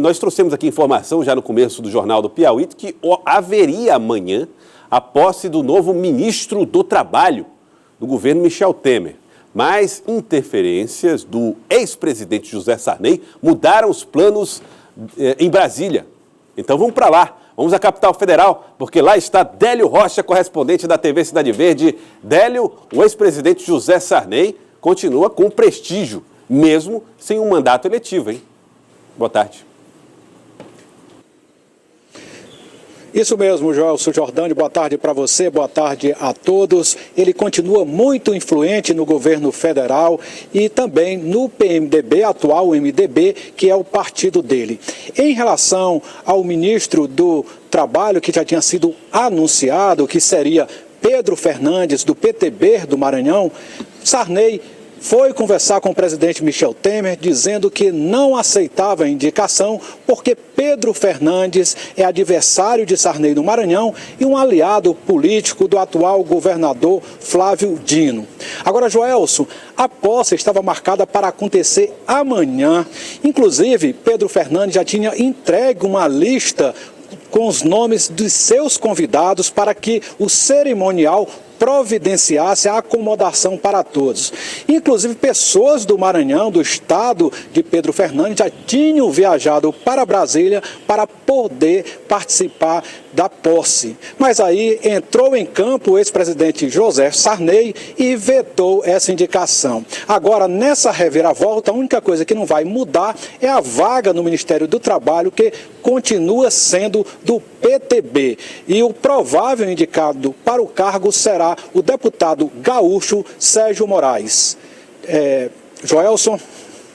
Nós trouxemos aqui informação já no começo do Jornal do Piauí que haveria amanhã a posse do novo ministro do Trabalho do governo Michel Temer. Mas interferências do ex-presidente José Sarney mudaram os planos em Brasília. Então vamos para lá, vamos à capital federal, porque lá está Délio Rocha, correspondente da TV Cidade Verde. Délio, o ex-presidente José Sarney continua com prestígio, mesmo sem um mandato eletivo, hein? Boa tarde. Isso mesmo, Joelson Jordani, boa tarde para você, boa tarde a todos. Ele continua muito influente no governo federal e também no PMDB, atual MDB, que é o partido dele. Em relação ao ministro do Trabalho, que já tinha sido anunciado, que seria Pedro Fernandes, do PTB do Maranhão, Sarney foi conversar com o presidente Michel Temer, dizendo que não aceitava a indicação porque Pedro Fernandes é adversário de Sarney no Maranhão e um aliado político do atual governador Flávio Dino. Agora, Joelson, a posse estava marcada para acontecer amanhã. Inclusive, Pedro Fernandes já tinha entregue uma lista com os nomes dos seus convidados para que o cerimonial providenciasse a acomodação para todos. Inclusive, pessoas do Maranhão, do estado de Pedro Fernandes, já tinham viajado para Brasília para poder participar da posse. Mas aí entrou em campo o ex-presidente José Sarney e vetou essa indicação. Agora, nessa reviravolta, a única coisa que não vai mudar é a vaga no Ministério do Trabalho, que continua sendo do PTB. E o provável indicado para o cargo será o deputado gaúcho Sérgio Moraes. Joelson.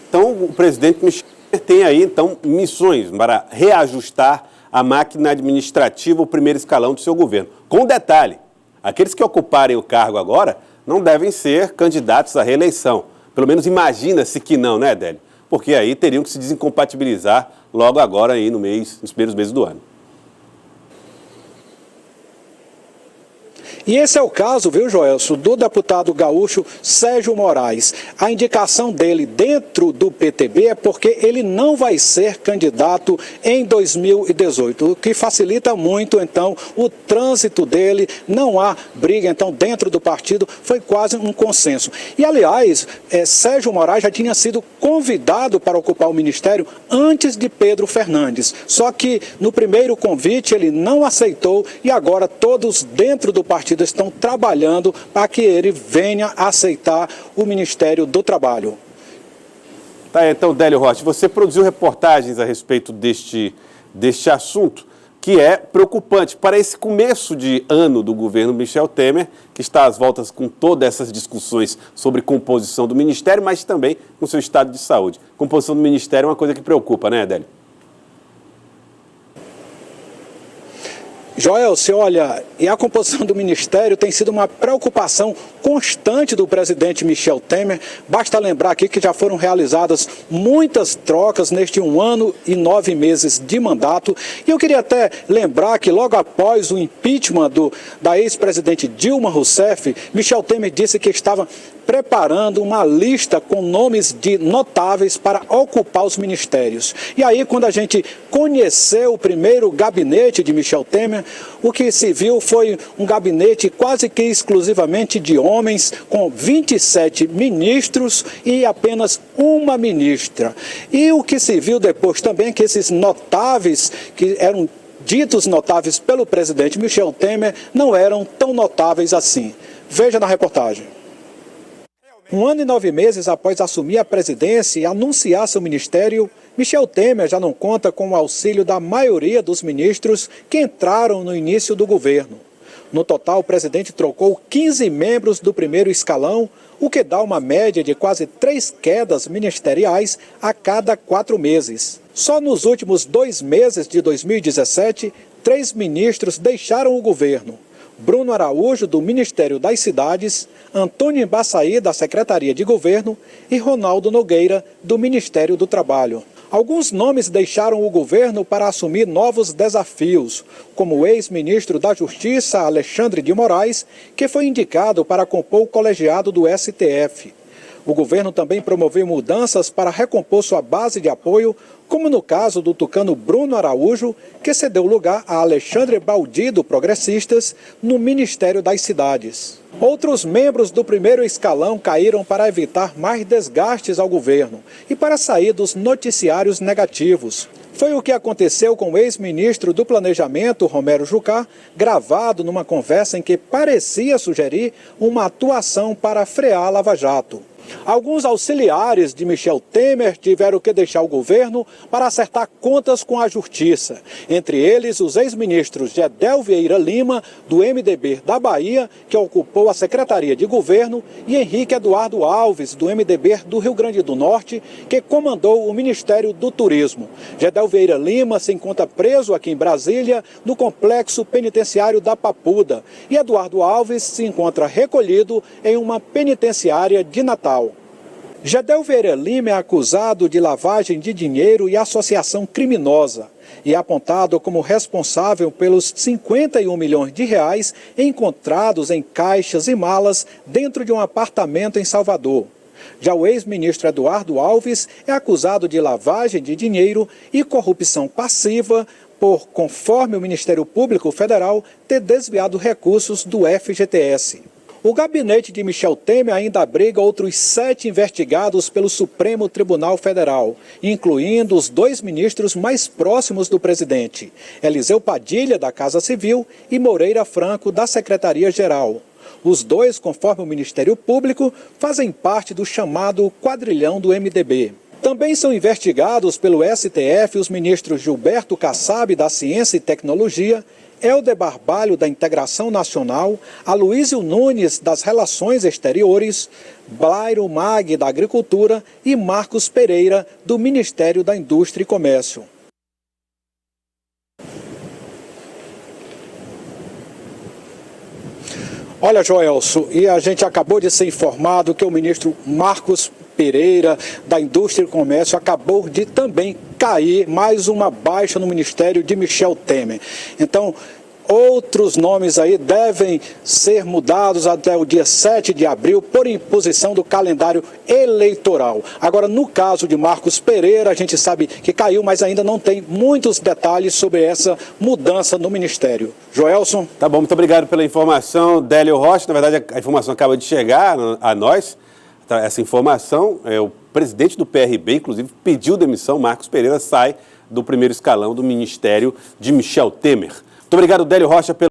Então, o presidente Michel tem aí, então, missões para reajustar a máquina administrativa, o primeiro escalão do seu governo. Com detalhe, aqueles que ocuparem o cargo agora não devem ser candidatos à reeleição. Pelo menos imagina-se que não, né, Délio? Porque aí teriam que se desincompatibilizar logo agora aí nos primeiros meses do ano. E esse é o caso, viu, Joelson, do deputado gaúcho Sérgio Moraes. A indicação dele dentro do PTB é porque ele não vai ser candidato em 2018, o que facilita muito, então, o trânsito dele. Não há briga, então, dentro do partido, foi quase um consenso. E, aliás, Sérgio Moraes já tinha sido convidado para ocupar o ministério antes de Pedro Fernandes. Só que, no primeiro convite, ele não aceitou e agora todos dentro do partido estão trabalhando para que ele venha aceitar o Ministério do Trabalho. Tá, então, Délio Rocha, você produziu reportagens a respeito deste assunto, que é preocupante para esse começo de ano do governo Michel Temer, que está às voltas com todas essas discussões sobre composição do Ministério, mas também com seu estado de saúde. Composição do Ministério é uma coisa que preocupa, né, Délio? Joel, você olha, e a composição do Ministério tem sido uma preocupação constante do presidente Michel Temer. Basta lembrar aqui que já foram realizadas muitas trocas neste 1 ano e 9 meses de mandato. E eu queria até lembrar que logo após o impeachment da ex-presidente Dilma Rousseff, Michel Temer disse que estava preparando uma lista com nomes de notáveis para ocupar os ministérios. E aí, quando a gente conheceu o primeiro gabinete de Michel Temer, o que se viu foi um gabinete quase que exclusivamente de homens, com 27 ministros e apenas uma ministra. E o que se viu depois também é que esses notáveis, que eram ditos notáveis pelo presidente Michel Temer, não eram tão notáveis assim. Veja na reportagem. 1 ano e 9 meses após assumir a presidência e anunciar seu ministério, Michel Temer já não conta com o auxílio da maioria dos ministros que entraram no início do governo. No total, o presidente trocou 15 membros do primeiro escalão, o que dá uma média de quase 3 quedas ministeriais a cada 4 meses. Só nos últimos 2 meses de 2017, 3 ministros deixaram o governo. Bruno Araújo, do Ministério das Cidades, Antônio Embaçaí, da Secretaria de Governo e Ronaldo Nogueira, do Ministério do Trabalho. Alguns nomes deixaram o governo para assumir novos desafios, como o ex-ministro da Justiça, Alexandre de Moraes, que foi indicado para compor o colegiado do STF. O governo também promoveu mudanças para recompor sua base de apoio, como no caso do tucano Bruno Araújo, que cedeu lugar a Alexandre Baldi, do Progressistas, no Ministério das Cidades. Outros membros do primeiro escalão caíram para evitar mais desgastes ao governo e para sair dos noticiários negativos. Foi o que aconteceu com o ex-ministro do Planejamento, Romero Jucá, gravado numa conversa em que parecia sugerir uma atuação para frear a Lava Jato. Alguns auxiliares de Michel Temer tiveram que deixar o governo para acertar contas com a justiça. Entre eles, os ex-ministros Gedel Vieira Lima, do MDB da Bahia, que ocupou a Secretaria de Governo, e Henrique Eduardo Alves, do MDB do Rio Grande do Norte, que comandou o Ministério do Turismo. Gedel Vieira Lima se encontra preso aqui em Brasília, no complexo penitenciário da Papuda, e Eduardo Alves se encontra recolhido em uma penitenciária de Natal. Gedel Vieira Lima é acusado de lavagem de dinheiro e associação criminosa e é apontado como responsável pelos 51 milhões de reais encontrados em caixas e malas dentro de um apartamento em Salvador. Já o ex-ministro Eduardo Alves é acusado de lavagem de dinheiro e corrupção passiva por, conforme o Ministério Público Federal, ter desviado recursos do FGTS. O gabinete de Michel Temer ainda abriga outros 7 investigados pelo Supremo Tribunal Federal, incluindo os 2 ministros mais próximos do presidente, Eliseu Padilha, da Casa Civil, e Moreira Franco, da Secretaria-Geral. Os 2, conforme o Ministério Público, fazem parte do chamado quadrilhão do MDB. Também são investigados pelo STF os ministros Gilberto Kassab, da Ciência e Tecnologia, Helder Barbalho, da Integração Nacional, Aloysio Nunes, das Relações Exteriores, Blairo Mag, da Agricultura e Marcos Pereira, do Ministério da Indústria e Comércio. Olha, Joelso, e a gente acabou de ser informado que o ministro Marcos Pereira, da Indústria e Comércio, acabou de também cair, mais uma baixa no Ministério de Michel Temer. Então, outros nomes aí devem ser mudados até o dia 7 de abril por imposição do calendário eleitoral. Agora, no caso de Marcos Pereira, a gente sabe que caiu, mas ainda não tem muitos detalhes sobre essa mudança no Ministério. Joelson? Tá bom, muito obrigado pela informação, Délio Rocha. Na verdade, a informação acaba de chegar a nós. Essa informação, o presidente do PRB, inclusive, pediu demissão. Marcos Pereira sai do primeiro escalão do Ministério de Michel Temer. Muito obrigado, Délio Rocha, pela